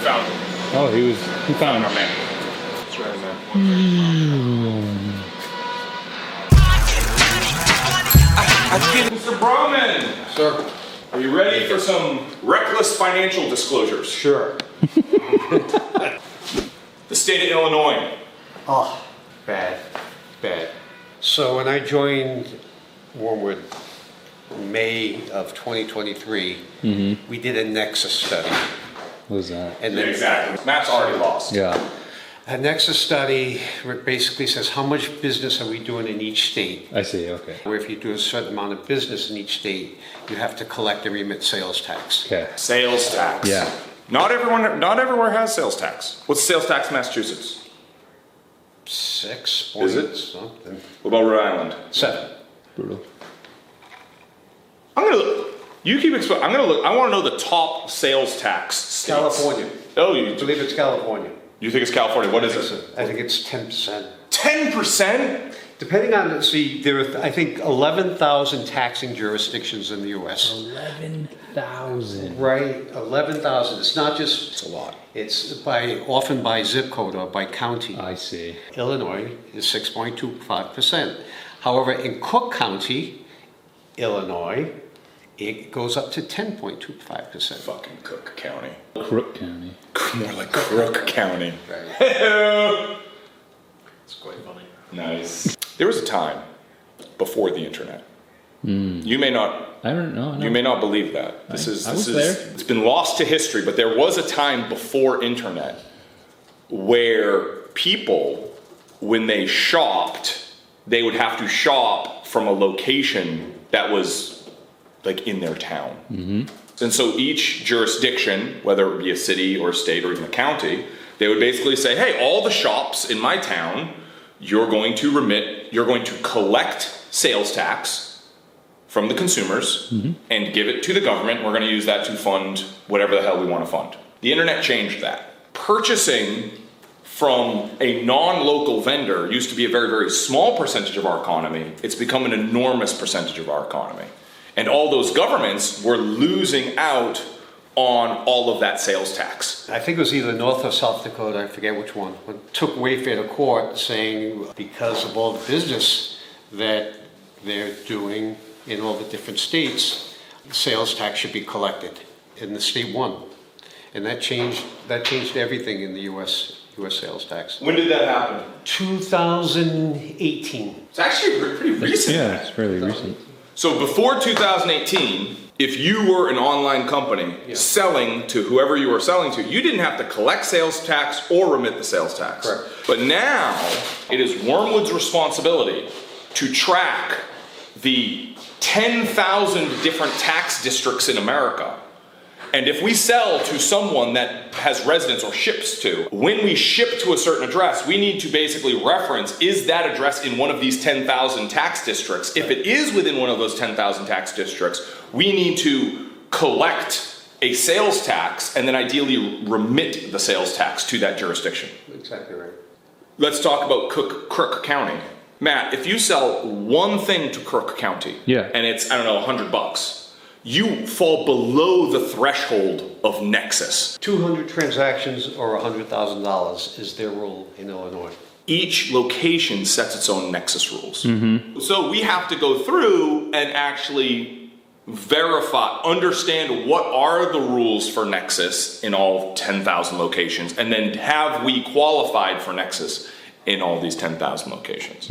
found him. Oh, he found our man. That's right, man. Mr. Broman! Sir? Are you ready for some reckless financial disclosures? Sure. The state of Illinois. Oh, bad. So when I joined Wyrmwood in May of 2023, we did a Nexus study. What was that? And then Exactly. Matt's already lost. Yeah. a Nexus study basically says how much business are we doing in each state. I see, okay. Where if you do a certain amount of business in each state, you have to collect and remit sales tax. Okay. Sales tax. Yeah. Not everywhere has sales tax. What's sales tax in Massachusetts? 6 Is it? point something. What about Rhode Island? 7. Brutal. I'm gonna look. You keep explaining. I'm gonna look. I want to know the top sales tax states. California. Oh, I believe it's California. You think it's California? What is it? I think it's 10%. 10%? Depending on, see, there are, I think, 11,000 taxing jurisdictions in the U.S. 11,000. Right, 11,000. It's not just. It's a lot. It's often by zip code or by county. I see. Illinois is 6.25%. However, in Cook County, Illinois, it goes up to 10.25%. Fucking Cook County. Crook County. More like Crook County. Right. It's quite funny. Nice. There was a time before the internet. You may not. I don't know. You may not believe that. I was there. It's been lost to history, but there was a time before internet where people, when they shopped, they would have to shop from a location that was like in their town. And so each jurisdiction, whether it be a city or a state or even a county, they would basically say, hey, all the shops in my town, you're going to collect sales tax from the consumers and give it to the government. We're going to use that to fund whatever the hell we want to fund. The internet changed that. Purchasing from a non-local vendor used to be a very, very small percentage of our economy. It's become an enormous percentage of our economy. And all those governments were losing out on all of that sales tax. I think it was either North or South Dakota, I forget which one, but took Wayfair to court saying because of all the business that they're doing in all the different states, sales tax should be collected, and the state won. And that changed everything in the US sales tax. When did that happen? 2018. It's actually pretty recent. Yeah, it's fairly recent. So before 2018, if you were an online company selling to whoever you were selling to, you didn't have to collect sales tax or remit the sales tax. Correct. But now it is Wyrmwood's responsibility to track the 10,000 different tax districts in America. And if we sell to someone that has residence or ships to, when we ship to a certain address, we need to basically reference, is that address in one of these 10,000 tax districts? If it is within one of those 10,000 tax districts, we need to collect a sales tax and then ideally remit the sales tax to that jurisdiction. Exactly right. Let's talk about Crook County. Matt, if you sell one thing to Crook County, and it's, I don't know, $100, you fall below the threshold of Nexus. 200 transactions or $100,000 is their rule in Illinois. Each location sets its own Nexus rules. So we have to go through and actually verify, understand what are the rules for Nexus in all 10,000 locations, and then have we qualified for Nexus in all these 10,000 locations.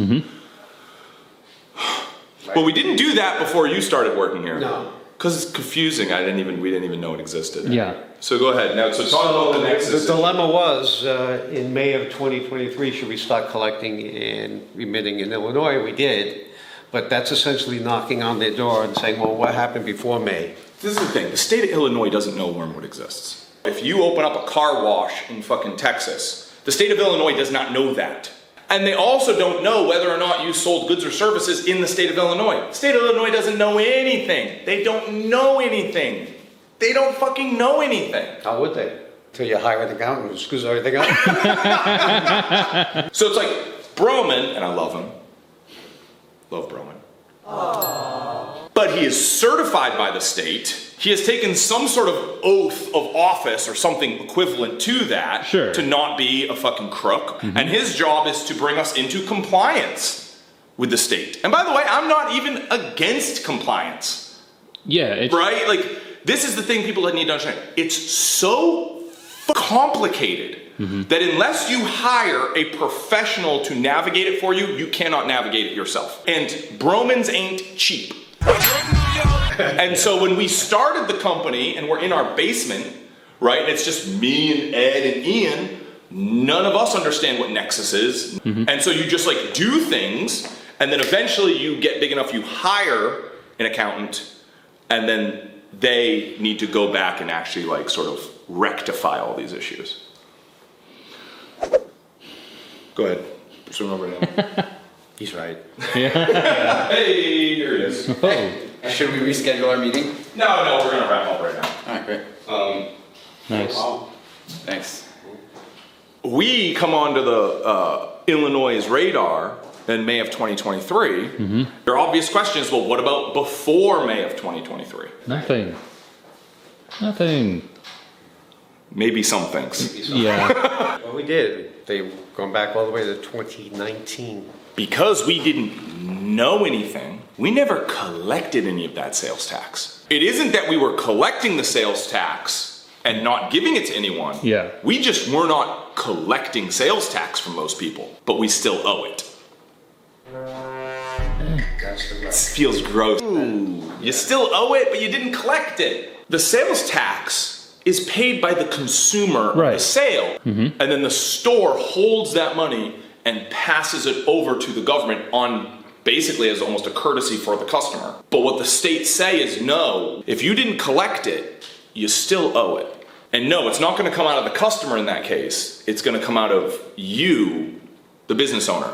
Well, we didn't do that before you started working here. No. Because it's confusing. We didn't even know it existed. Yeah. So go ahead. Now, so talk about the Nexus. The dilemma was, in May of 2023, should we start collecting and remitting in Illinois? We did. But that's essentially knocking on their door and saying, well, what happened before May? This is the thing. The state of Illinois doesn't know Wyrmwood exists. If you open up a car wash in fucking Texas, the state of Illinois does not know that. And they also don't know whether or not you sold goods or services in the state of Illinois. The state of Illinois doesn't know anything. They don't know anything. They don't fucking know anything. How would they? Until you hire an accountant who screws everything up. So it's like Broman, and I love him. Love Broman. Aww. But he is certified by the state. he has taken some sort of oath of office or something equivalent to that Sure. to not be a fucking crook. And his job is to bring us into compliance with the state. And by the way, I'm not even against compliance, Yeah, it's right? Like, this is the thing people need to understand. It's so complicated that unless you hire a professional to navigate it for you, you cannot navigate it yourself. And Bromans ain't cheap. And so when we started the company and we're in our basement, right, and it's just me and Ed and Ian, none of us understand what Nexus is. And so you just like do things, and then eventually you get big enough, you hire an accountant, and then they need to go back and actually like sort of rectify all these issues. Go ahead. Swing over to him. He's right. Hey, here it is. oh, Should we reschedule our meeting? No, we're gonna wrap up right now. Alright, great. nice. Wow. Thanks. We come onto the Illinois' radar in May of 2023. Your obvious question is, well, what about before May of 2023? Nothing. Maybe some things. Yeah. Well, we did. They gone back all the way to 2019. Because we didn't know anything, we never collected any of that sales tax. It isn't that we were collecting the sales tax and not giving it to anyone. Yeah. We just were not collecting sales tax from most people, but we still owe it. That's the This feels gross. Ooh, you still owe it, but you didn't collect it. The sales tax is paid by the consumer of the Right. sale, and then the store holds that money and passes it over to the government on basically as almost a courtesy for the customer. But what the states say is no, if you didn't collect it, you still owe it. And no, it's not going to come out of the customer in that case. It's going to come out of you, the business owner.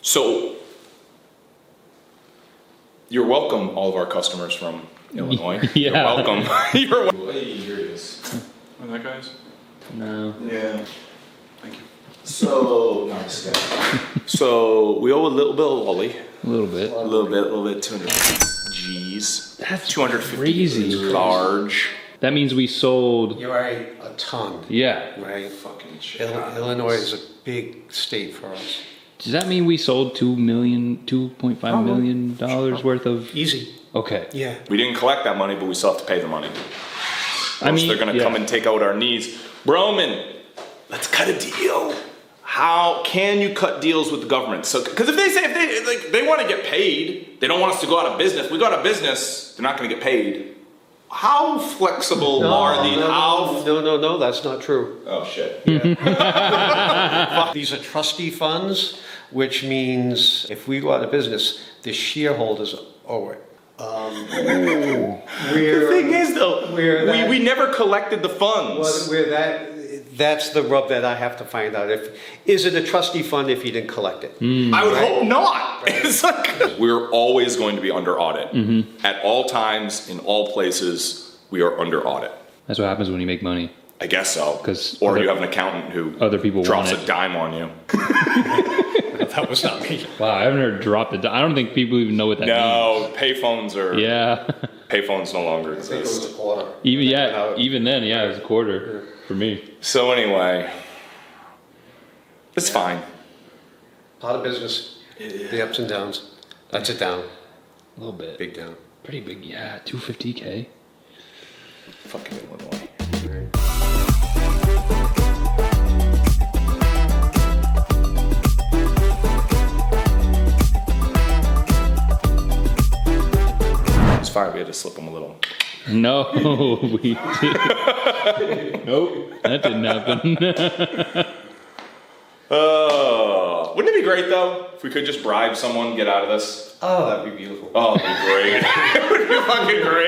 So you're welcome, all of our customers from Illinois. Yeah. You're welcome. You're welcome. Hey, here it is. Oh, that guy's? No. Yeah. Thank you. So, nice guy. So, we owe a little bit of lolly. A little bit. A little bit, 200 G's. That's 250 crazy. large. That means we sold. You're right, a ton. Yeah. Right. Fucking shit. Illinois is a big state for us. Does that mean we sold $2.5 million dollars worth of? Easy. Okay. Yeah. We didn't collect that money, but we still have to pay the money. I mean, they're gonna come and take out our needs. Broman, let's cut a deal. How can you cut deals with the government? So, because if they want to get paid, they don't want us to go out of business. We go out of business, they're not going to get paid. How flexible are these? No, that's not true. Oh shit. These are trustee funds, which means if we go out of business, the shareholders owe it. The thing is though, we never collected the funds. That's the rub that I have to find out. Is it a trustee fund if you didn't collect it? I would hope not. It's like, we're always going to be under audit. At all times, in all places, we are under audit. That's what happens when you make money. I guess so. 'Cause or other- you have an accountant who other people drops want a it. dime on you. That was not me. Wow, I haven't heard drop it. I don't think people even know what that No, payphones are. means. Yeah. Payphones no longer I think it was exist. a quarter. Even then, yeah, it was a quarter for me. So anyway, it's fine. Part of business. The ups and downs. That's a down. A little bit. Big down. Pretty big, yeah. 250K. Fucking Illinois. It's fine. We had to slip them a little. No, we did. Nope, that didn't happen. Wouldn't it be great though if we could just bribe someone, get out of this? Oh, that'd be beautiful. Oh, it'd be great. It would be fucking great.